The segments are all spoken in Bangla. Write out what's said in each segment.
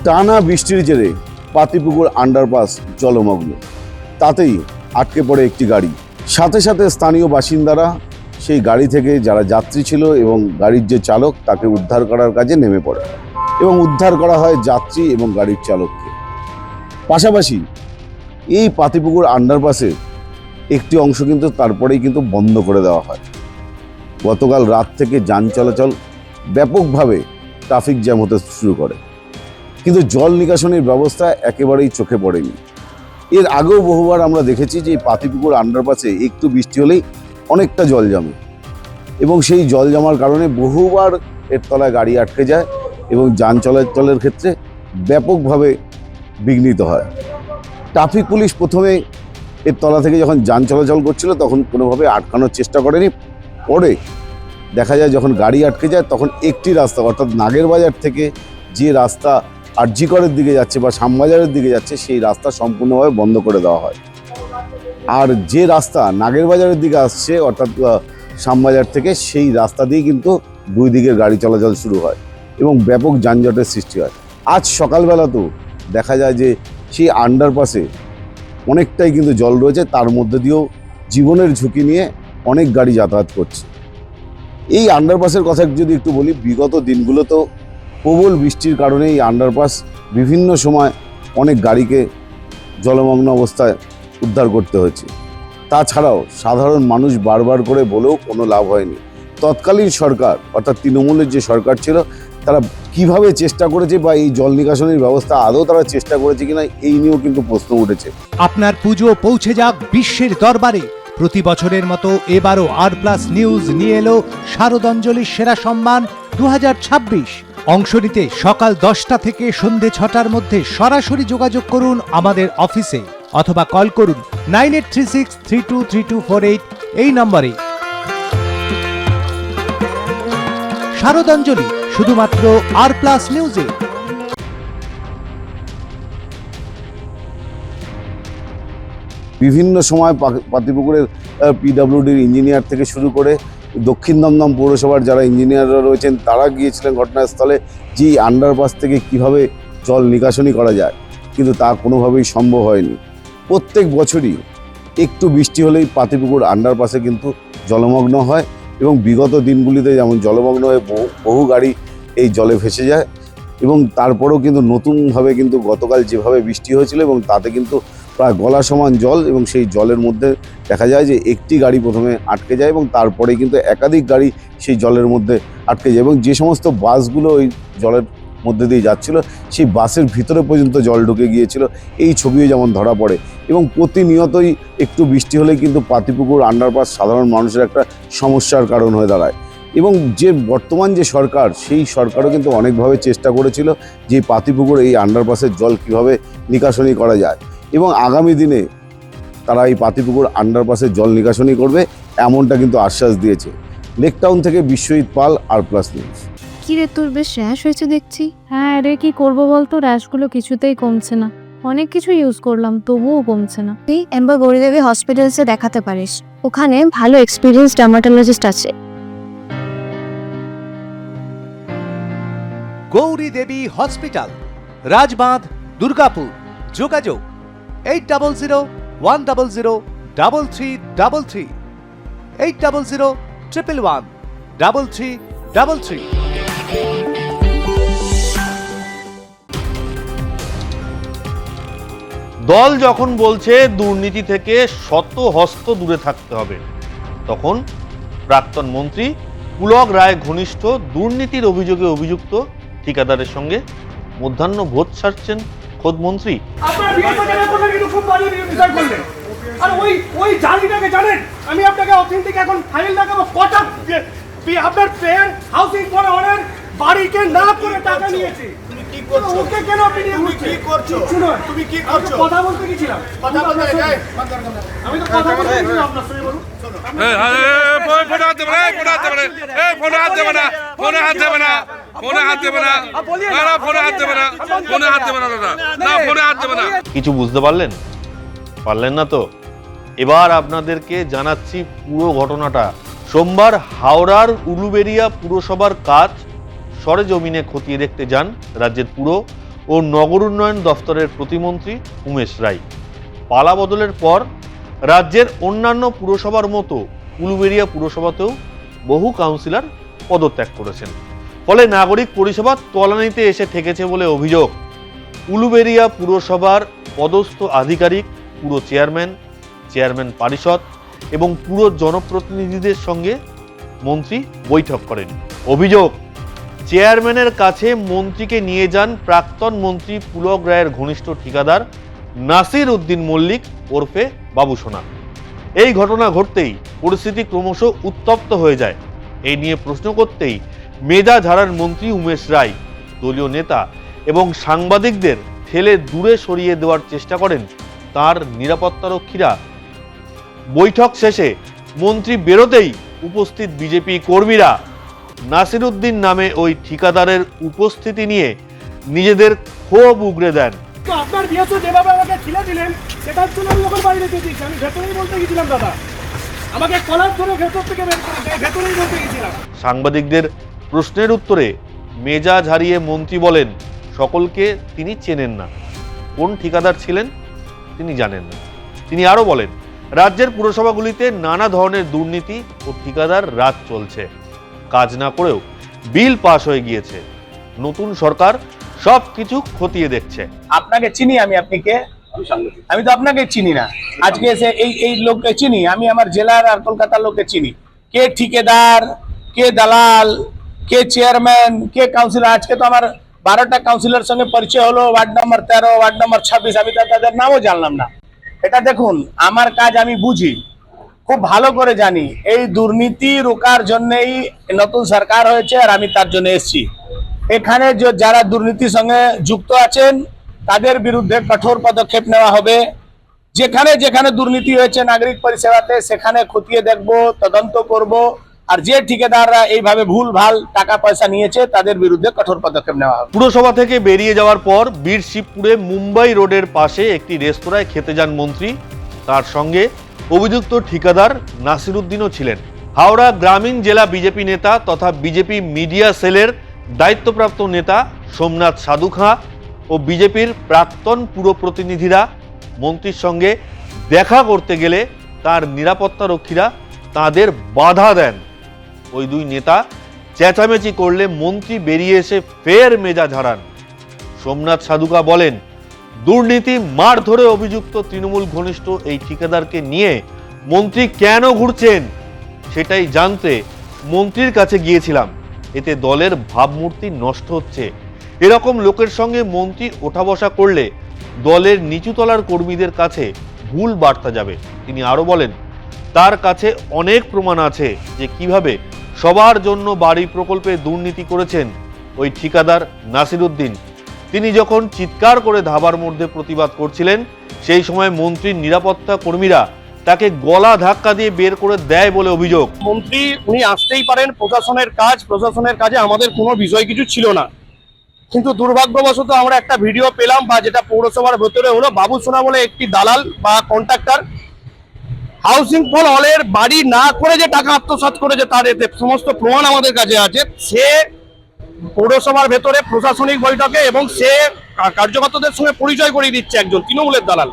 টানা বৃষ্টির জেরে পাতিপুকুর আন্ডারপাস জলমগ্ন, তাতেই আটকে পড়ে একটি গাড়ি। সাথে সাথে স্থানীয় বাসিন্দারা সেই গাড়ি থেকে যারা যাত্রী ছিল এবং গাড়ির যে চালক তাকে উদ্ধার করার কাজে নেমে পড়ে এবং উদ্ধার করা হয় যাত্রী এবং গাড়ির চালককে। পাশাপাশি এই পাতিপুকুর আন্ডারপাসের একটি অংশ কিন্তু তারপরেই কিন্তু বন্ধ করে দেওয়া হয়। গতকাল রাত থেকে যান চলাচল ব্যাপকভাবে ট্রাফিক জ্যাম হতে শুরু করে, কিন্তু জল নিকাশনের ব্যবস্থা একেবারেই চোখে পড়েনি। এর আগেও বহুবার আমরা দেখেছি যে এই পাতিপুকুর আন্ডারপাসে একটু বৃষ্টি হলেই অনেকটা জল জমে এবং সেই জল জমার কারণে বহুবার এর তলায় গাড়ি আটকে যায় এবং যান চলাচলের ক্ষেত্রে ব্যাপকভাবে বিঘ্নিত হয়। ট্রাফিক পুলিশ প্রথমে এর তলা থেকে যখন যান চলাচল করছিল তখন কোনোভাবে আটকানোর চেষ্টা করেনি। পরে দেখা যায় যখন গাড়ি আটকে যায় তখন একটি রাস্তা, অর্থাৎ নাগেরবাজার থেকে যে রাস্তা আরজিকরের দিকে যাচ্ছে বা শ্যামবাজারের দিকে যাচ্ছে, সেই রাস্তা সম্পূর্ণভাবে বন্ধ করে দেওয়া হয়। আর যে রাস্তা নাগেরবাজারের দিকে আসছে অর্থাৎ শ্যামবাজার থেকে, সেই রাস্তা দিয়ে কিন্তু দুই দিকের গাড়ি চলাচল শুরু হয় এবং ব্যাপক যানজটের সৃষ্টি হয়। আজ সকালবেলাতেও দেখা যায় যে সেই আন্ডারপাসে অনেকটাই কিন্তু জল রয়েছে, তার মধ্যে দিয়েও জীবনের ঝুঁকি নিয়ে অনেক গাড়ি যাতায়াত করছে। এই আন্ডারপাসের কথা যদি একটু বলি, বিগত দিনগুলোতেও প্রবল বৃষ্টির কারণে এই আন্ডারপাস বিভিন্ন সময় অনেক গাড়িকে জলমগ্ন অবস্থায় উদ্ধার করতে হয়েছে। তাছাড়াও সাধারণ মানুষ বারবার করে বলেও কোনো লাভ হয়নি। তৎকালীন সরকার অর্থাৎ তৃণমূলের যে সরকার ছিল, তারা কিভাবে চেষ্টা করেছে বা এই জল নিকাশনের ব্যবস্থা আদৌ তারা চেষ্টা করেছে কিনা, এই নিয়েও কিন্তু প্রশ্ন উঠেছে। আপনার পুজো পৌঁছে যাক বিশ্বের দরবারে। প্রতি বছরের মতো এবারও আর+ নিউজ নিয়ে এলো শারদাঞ্জলির সেরা সম্মান 2026। অংশ নিতে সকাল 10টা থেকে সন্ধে 6টার মধ্যে সরাসরি যোগাযোগ করুন আমাদের অফিসে অথবা কল করুন 9836323248 এই নম্বরে। শারদাঞ্জলি শুধুমাত্র আর+ নিউজে। বিভিন্ন সময় পাতিপুকুরের পিডব্লিউডির ইঞ্জিনিয়ার থেকে শুরু করে দক্ষিণ দমদম পৌরসভার যারা ইঞ্জিনিয়াররা রয়েছেন তারা গিয়েছিলেন ঘটনাস্থলে যে আন্ডারপাস থেকে কিভাবে জল নিকাশনী করা যায়, কিন্তু তা কোনোভাবেই সম্ভব হয়নি। প্রত্যেক বছরই একটু বৃষ্টি হলেই পাতিপুকুর আন্ডারপাসে কিন্তু জলমগ্ন হয় এবং বিগত দিনগুলিতে যেমন জলমগ্ন হয়ে বহু গাড়ি এই জলে ভেসে যায় এবং তারপরেও কিন্তু নতুনভাবে কিন্তু গতকাল যেভাবে বৃষ্টি হয়েছিল এবং তাতে কিন্তু প্রায় গলা সমান জল এবং সেই জলের মধ্যে দেখা যায় যে একটি গাড়ি প্রথমে আটকে যায় এবং তারপরে কিন্তু একাধিক গাড়ি সেই জলের মধ্যে আটকে যায় এবং যে সমস্ত বাসগুলো ওই জলের মধ্যে দিয়ে যাচ্ছিল সেই বাসের ভিতরে পর্যন্ত জল ঢুকে গিয়েছিল। এই ছবিও যেমন ধরা পড়ে এবং প্রতিনিয়তই একটু বৃষ্টি হলেই কিন্তু পাতিপুকুর আন্ডারপাস সাধারণ মানুষের একটা সমস্যার কারণ হয়ে দাঁড়ায় এবং যে বর্তমান যে সরকার, সেই সরকারও কিন্তু অনেকভাবে চেষ্টা করেছিল যে পাতিপুকুর এই আন্ডারপাসের জল কিভাবে নিকাশনী করা যায় এবং আগামী দিনে তারা এই পাতিপুকুর আন্ডারপাসের জল নিকাশনী করবে, এমনটা কিন্তু আশ্বাস দিয়েছে। লেকটাউন থেকে বিশ্বজিৎ পাল, আর+ নিউজ। কি রে, তোর বেশ র্যাশ হয়েছে দেখছি। হ্যাঁ রে, কি করবো বলতো, র্যাশগুলো কিছুতেই কমছে না। অনেক কিছু ইউজ করলাম তবুও কমছে না। তুই এম্বার গৌরীদেবী হসপিটালসে দেখাতে পারিস, ওখানে ভালো এক্সপিরিয়েন্স ডার্মাটোলজিস্ট আছে। গৌরী দেবী হসপিটাল, রাজবাঁধ, দুর্গাপুর। যোগাযোগ 8001003333, 8001113333। দল যখন বলছে দুর্নীতি থেকে শত হস্ত দূরে থাকতে হবে, তখন প্রাক্তন মন্ত্রী পুলক রায় ঘনিষ্ঠ দুর্নীতির অভিযোগে অভিযুক্ত ঠিকাদারের সঙ্গে মধ্যাহ্ন ভোজ সারছেন খোদ মন্ত্রী। ওই জালিটাকে জানেন, আমি আপনাকে অথেন্টিক এখন ফাইল দেখাবো। কটা আপনার ফেয়ার হাউসিং ফর অনার বাড়িকে না করে টাকা নিয়েছে। কি করছো? ওকে কেন আপনি নিয়ে ঘুরছেন? কি করছো? তুমি কি করছো? কথা বলতে গিয়েছিলাম। কথা বলতে আমি তো কথা বলতে গিয়েছিলাম আপনার সঙ্গে। বলুন। ফোন হাত দেবে না, ফোন হাত দেবে না, ফোন হাত দেবে না, ফোন হাত দেবে না, ফোনে হাত দেবে না, ফোনে হাত দেবে না, ফোনে হাত দেবে না দাদা, না ফোনে হাত দেবে না। কিছু বুঝতে পারলেন? পারলেন না তো? এবার আপনাদেরকে জানাচ্ছি পুরো ঘটনাটা। সোমবার হাওড়ার উলুবেড়িয়া পুরসভার কাজ সরেজমিনে খতিয়ে দেখতে যান রাজ্যের পুর ও নগর উন্নয়ন দফতরের প্রতিমন্ত্রী উমেশ রায়। পালা বদলের পর রাজ্যের অন্যান্য পুরসভার মতো উলুবেড়িয়া পুরসভাতেও বহু কাউন্সিলর পদত্যাগ করেছেন। ফলে নাগরিক পরিষেবা তলানিতে এসে ঠেকেছে বলে অভিযোগ। উলুবেড়িয়া পুরসভার পদস্থ আধিকারিক, পুরো চেয়ারম্যান পরিষদ এবং পুরো জনপ্রতিনিধিদের সঙ্গে মন্ত্রী বৈঠক করেন। অভিযোগ, চেয়ারম্যানের কাছে মন্ত্রীকে নিয়ে যান প্রাক্তন মন্ত্রী পুলক রায়ের ঘনিষ্ঠ ঠিকাদার নাসির উদ্দিন মল্লিক ওরফে বাবুসোনা। এই ঘটনা ঘটতেই পরিস্থিতি ক্রমশ উত্তপ্ত হয়ে যায়। এই নিয়ে প্রশ্ন করতেই মেজাজ হারান মন্ত্রী উমেশ রায়। দলীয় নেতা এবং সাংবাদিকদের ঠেলে দূরে সরিয়ে দেওয়ার চেষ্টা করেন তার নিরাপত্তারক্ষীরা। বৈঠক শেষে মন্ত্রী বেরোতেই উপস্থিত বিজেপি কর্মীরা নাসিরউদ্দিন নামে ওই ঠিকাদারের উপস্থিতি নিয়ে নিজেদের ক্ষোভ উগরে দেন। তো আপনার বিএসও যেভাবে আমাকে ছিলে দিলেন সেটার জন্য আমি যখন বাড়ি রেখে দিয়েছি, আমি ভেতরেই বলতে গেছিলাম দাদা, আমাকে কলার ধরে ভেতর থেকে ভেতরেই বলতে গেছিলাম। সাংবাদিকদের প্রশ্নের উত্তরে মেজাজ হারিয়ে মন্ত্রী বলেন সকলকে তিনি চেনেন না, কোন ঠিকাদার ছিলেন তিনি জানেন না। তিনি আরো বলেন রাজ্যের পুরসভাগুলিতে নানা ধরনের দুর্নীতি ও ঠিকাদার রাজ চলছে, কাজ না করেও বিল পাস হয়ে গিয়েছে। নতুন সরকার সবকিছু খতিয়ে দেখছে। আপনাকে চিনি আমি, আপনি কে? আমি তো আপনাকে চিনি না। আজকে এসে এই লোককে চিনি আমি, আমার জেলার আর কলকাতার লোককে চিনি। কে ঠিকাদার, কে দালাল, কে চেয়ারম্যান, কে কাউন্সিলর। আজকে তো আমার 12টা কাউন্সিলর সঙ্গে পরিচয় হলো, ওয়ার্ড নম্বর 13, ওয়ার্ড নম্বর 26, আমি তাদের নামও জানলাম না। এটা দেখুন, আমার কাজ আমি বুঝি, খুব ভালো করে জানি। এই দুর্নীতি রোকার জন্যই নতুন সরকার হয়েছে আর আমি তার জন্য এসেছি। এখানে যারা দুর্নীতির সঙ্গে যুক্ত আছেন তাদের বিরুদ্ধে কঠোর পদক্ষেপ নেওয়া হবে। যেখানে যেখানে দুর্নীতি হয়েছে নাগরিক পরিষেবাতে সেখানে খতিয়ে দেখব, তদন্ত করব। আর যে ঠিকাদাররা এইভাবে ভুল ভাল টাকা পয়সা নিয়েছে তাদের বিরুদ্ধে কঠোর পদক্ষেপ নেওয়া হবে। পুরসভা থেকে বেরিয়ে যাওয়ার পর বীর শিবপুরে মুম্বাই রোডের পাশে একটি রেস্তোরাঁয় খেতে যান মন্ত্রী। তার সঙ্গে অভিযুক্ত ঠিকাদার নাসিরউদ্দিনও ছিলেন। হাওড়া গ্রামীণ জেলা বিজেপি নেতা তথা বিজেপি মিডিয়া সেলের দায়িত্বপ্রাপ্ত নেতা সোমনাথ সাধু খাঁ ও বিজেপির প্রাক্তন পুর প্রতিনিধিরা মন্ত্রীর সঙ্গে দেখা করতে গেলে তার নিরাপত্তারক্ষীরা তাদের বাধা দেন। ওই দুই নেতা চেঁচামেচি করলে মন্ত্রী বেরিয়ে এসে ফের মেজাজ হারান। সোমনাথ সাধুকা বলেন দুর্নীতি মার ধরে অভিযুক্ত তৃণমূল ঘনিষ্ঠ এই ঠিকাদারকে নিয়ে মন্ত্রী কেন ঘুরছেন সেটাই জানতে মন্ত্রীর কাছে গিয়েছিলাম। এতে দলের ভাবমূর্তি নষ্ট হচ্ছে। এরকম লোকের সঙ্গে মন্ত্রী ওঠা বসা করলে দলের নিচুতলার কর্মীদের কাছে ভুল বার্তা যাবে। তিনি আরো বলেন তার কাছে অনেক প্রমাণ আছে যে কিভাবে সবার জন্য বাড়ি প্রকল্পে দুর্নীতি করেছেন ওই ঠিকাদার নাসিরউদ্দিন। তিনি যখন চিৎকার করে ধাবার মধ্যে প্রতিবাদ করছিলেন সেই সময় মন্ত্রীর নিরাপত্তা কর্মীরা তাকে গলা ধাক্কা দিয়ে বের করে দেয় বলে অভিযোগ। মন্ত্রী উনি আসতেই পারেন, প্রশাসনের কাজে আমাদের কোনো বিষয় কিছু ছিল না। কিন্তু দুর্ভাগ্যবশত আমরা একটা ভিডিও পেলাম, বা যেটা পৌরসভার ভেতরে হলো, বাবুসোনা বলে একটি দালাল বা কন্ট্রাক্টর হাউসিং ফর হলের বাড়ি না করে যে টাকা আত্মসাৎ করেছে তার এতে সমস্ত প্রমাণ আমাদের কাছে আছে। সে পৌরসভার ভেতরে প্রশাসনিক বৈঠকে এবং সে কার্যকর্তাদের সঙ্গে পরিচয় করিয়ে দিচ্ছে একজন তৃণমূলের দালাল।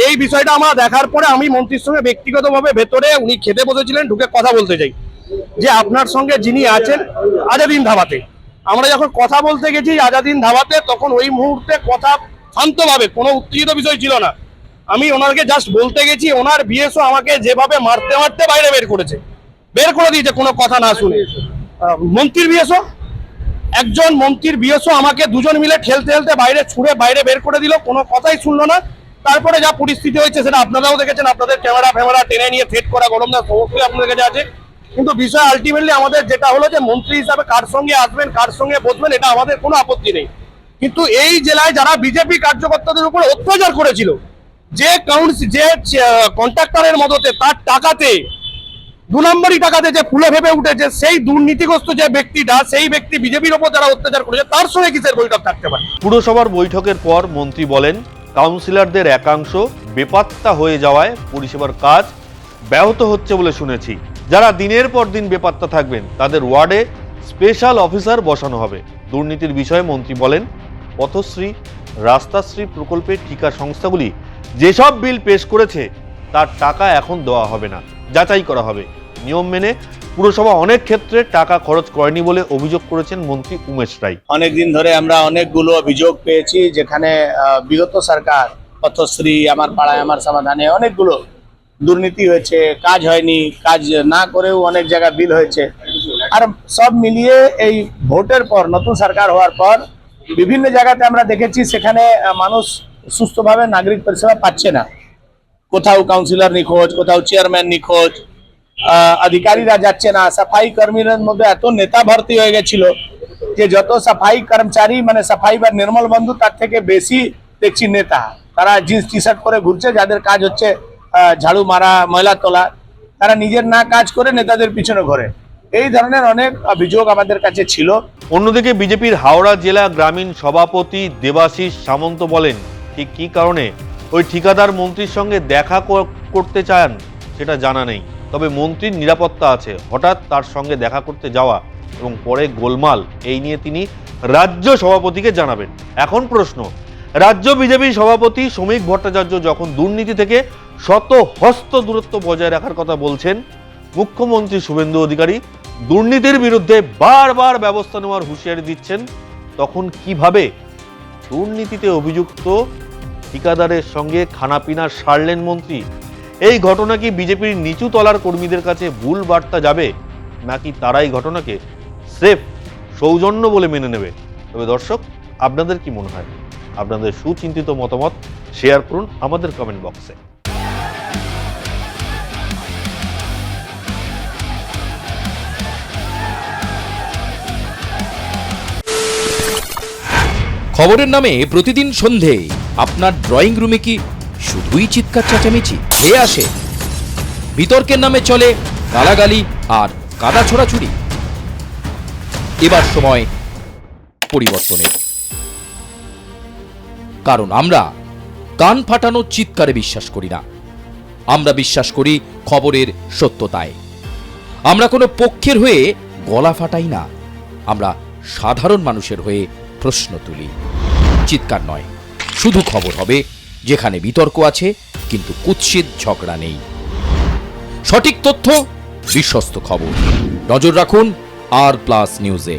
এই বিষয়টা আমরা দেখার পরে আমি মন্ত্রীর সঙ্গে ব্যক্তিগতভাবে ভেতরে, উনি খেতে বসেছিলেন, ঢুকে কথা বলতে চাই যে আপনার সঙ্গে যিনি আছেন আজাদিন ধাবাতে, আমরা যখন কথা বলতে গেছি আজাদিন ধাবাতে, তখন ওই মুহূর্তে কথা শান্তভাবে, কোনো উত্তেজিত বিষয় ছিল না। আমি ওনাকে জাস্ট বলতে গেছি, ওনার বিএসও আমাকে যেভাবে মারতে মারতে বাইরে বের করে দিয়েছে কোনো কথা না শুনে। মন্ত্রীর বিএসও, একজন মন্ত্রীর বিএসও আমাকে দুজন মিলে ঠেলতে বাইরে ছুঁড়ে বাইরে বের করে দিল, কোনো কথাই শুনলো না। তারপরে যা পরিস্থিতি হয়েছে সেটা আপনারাও দেখেছেন, আপনাদের ক্যামেরা টেনে নিয়ে থ্রেট করা, গরম না সমস্তই আপনাদের কাছে আছে। কিন্তু বিষয় আলটিমেটলি আমাদের যেটা হলো যে মন্ত্রী হিসাবে কার সঙ্গে আসবেন, কার সঙ্গে বসবেন, এটা আমাদের কোনো আপত্তি নেই। কিন্তু এই জেলায় যারা বিজেপি কার্যকর্তাদের উপর অত্যাচার করেছিল, যে কন্ট্রাক্টরের মদতে, তার টাকাতে, 2 নম্বরই টাকাতে যে ফুলে ভেবে উঠেছে, সেই দুর্নীতিগ্রস্ত যে ব্যক্তিটা, সেই ব্যক্তি বিজেপির উপর যারা অত্যাচার করেছে তার সঙ্গে কিসের বৈঠক থাকতে পারে? পুরসভার বৈঠকের পর মন্ত্রী বলেন কাউন্সিলরদের একাংশ বেপাত্তা হয়ে যাওয়ায় পরিষেবার কাজ ব্যাহত হচ্ছে বলে শুনেছি। যারা দিনের পর দিন বেপাত্তা থাকবেন তাদের ওয়ার্ডে স্পেশাল অফিসার বসানো হবে। দুর্নীতির বিষয়ে মন্ত্রী বলেন পথশ্রী, রাস্তাশ্রী প্রকল্পের ঠিকা সংস্থাগুলি যেসব বিল পেশ করেছে তার টাকা এখন দেওয়া হবে না, যাচাই করা হবে। নিয়ম মেনে পুরসভা অনেক ক্ষেত্রে টাকা খরচ করেনি বলে অভিযোগ করেছেন মন্ত্রী উমেশ রায়। অনেকদিন ধরে আমরা অনেকগুলো অভিযোগ পেয়েছি, যেখানে বিগত সরকার পথশ্রী, আমার পাড়ায় আমার সমাধানে অনেকগুলো দুর্নীতি হয়েছে, কাজ হয়নি, কাজ না করেও অনেক জায়গায় বিল হয়েছে। আর সব মিলিয়ে এই ভোটের পর, নতুন সরকার হওয়ার পর বিভিন্ন জায়গাতে আমরা দেখেছি সেখানে মানুষ সুস্থভাবে নাগরিক পরিষেবা পাচ্ছে না। কোথাও কাউন্সিলর নিখোঁজ, কোথাও চেয়ারম্যান নিখোঁজ, अधिकारीরা যাচ্ছে না। সাফাই কর্মীদের মধ্যে এত নেতা ভর্তি হয়ে গেছিল যে যত সাফাই কর্মচারী মানে সাফাই বা নির্মল বন্ধু তার থেকে বেশি দেখছি নেতা। তারা জিন্স টি শার্ট পরে ঘুরছে, যাদের কাজ হচ্ছে ঝাড়ু মারা, ময়লা তোলা। তারা নিজের না কাজ করে নেতাদের পিছনে ঘোরে। এই ধরনের অনেক অভিযোগ আমাদের কাছে ছিল। অন্যদিকে বিজেপির হাওড়া জেলা গ্রামীণ সভাপতি দেবাশিস সামন্ত বলেন, ঠিক কী কারণে ওই ঠিকাদার মন্ত্রীর সঙ্গে দেখা করতে চান সেটা জানা নেই, তবে মন্ত্রীর নিরাপত্তা আছে। হঠাৎ তার সঙ্গে দেখা করতে যাওয়া এবং পরে গোলমাল, এই নিয়ে তিনি রাজ্য সভাপতিকে জানাবেন। এখন প্রশ্ন, রাজ্য বিজেপি সভাপতি শ্রমিক ভট্টাচার্য যখন দুর্নীতি থেকে শত হস্ত দূরত্ব বজায় রাখার কথা বলছেন, মুখ্যমন্ত্রী শুভেন্দু অধিকারী দুর্নীতির বিরুদ্ধে বারবার ব্যবস্থা নেওয়ার হুঁশিয়ারি দিচ্ছেন, তখন কিভাবে দুর্নীতিতে অভিযুক্ত ঠিকাদারের সঙ্গে খানাপিনা সারলেন মন্ত্রী? এই ঘটনা কি বিজেপির নিচু তলার কর্মীদের কাছে ভুল বার্তা যাবে, নাকি তারাই ঘটনাকে স্রেফ সৌজন্য বলে মেনে নেবে? তবে দর্শক, আপনাদের কি মনে হয়? আপনাদের সুচিন্তিত মতামত শেয়ার করুন আমাদের কমেন্ট বক্সে। খবরের নামে প্রতিদিন সন্ধে আপনার ড্রয়িং রুমে কি শুধুই চিৎকার চেঁচামেচি খেয়ে আসে? বিতর্কের নামে চলে গালাগালি আর কাদা ছোড়াছুড়ি। এবার সময় পরিবর্তনের, কারণ আমরা কান ফাটানো চিৎকারে বিশ্বাস করি না। আমরা বিশ্বাস করি খবরের সত্যতায়। আমরা কোনো পক্ষের হয়ে গলা ফাটাই না, আমরা সাধারণ মানুষের হয়ে প্রশ্ন তুলি। চিৎকার নয়, শুধু খবর হবে যেখানে বিতর্ক আছে কিন্তু কুৎসিত ঝগড়া নেই। সঠিক তথ্য, বিশ্বস্ত খবর। নজর রাখুন আর প্লাস নিউজে।